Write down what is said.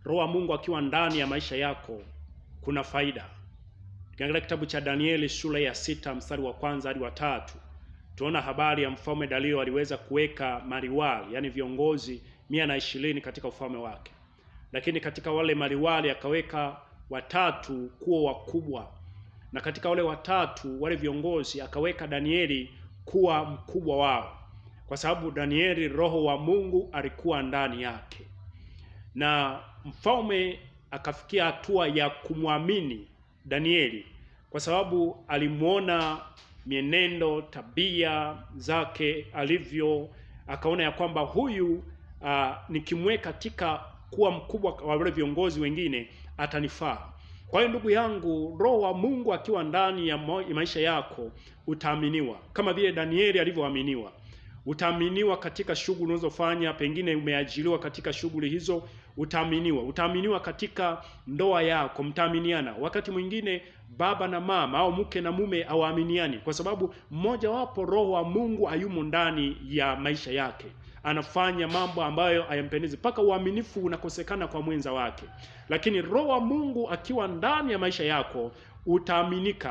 Roho wa Mungu akiwa ndani ya maisha yako kuna faida. Tukiangalia kitabu cha Danieli sura ya 6 mstari wa 1 hadi wa 3, tuona habari ya mfalme Dario aliweza kuweka maliwali, yani viongozi 120 katika ufalme wake. Lakini katika wale maliwali akaweka watatu kuwa wakubwa. Na katika wale watatu, wale viongozi, akaweka Danieli kuwa mkubwa wao. Kwa sababu Danieli Roho wa Mungu alikuwa ndani yake. Na mfalme akafikia hatua ya kumwamini Danieli kwa sababu alimuona mienendo, tabia zake alivyo, akaona ya kwamba huyu nikimweka katika kuwa mkubwa wa wale viongozi wengine atanifaa. Kwa hiyo ndugu yangu, Roho wa Mungu akiwa ndani ya maisha yako utaaminiwa kama vile Danieli alivyoaminiwa. Utaaminiwa katika shughuli unazofanya, pengine umeajiriwa katika shughuli hizo, utaaminiwa. Utaaminiwa katika ndoa yako, mtaaminiana. Wakati mwingine baba na mama au mke na mume hawaaminiani kwa sababu mmoja wapo Roho wa Mungu hayumo ndani ya maisha yake. Anafanya mambo ambayo hayampendezi, mpaka uaminifu unakosekana kwa mwenza wake. Lakini Roho wa Mungu akiwa ndani ya maisha yako utaaminika.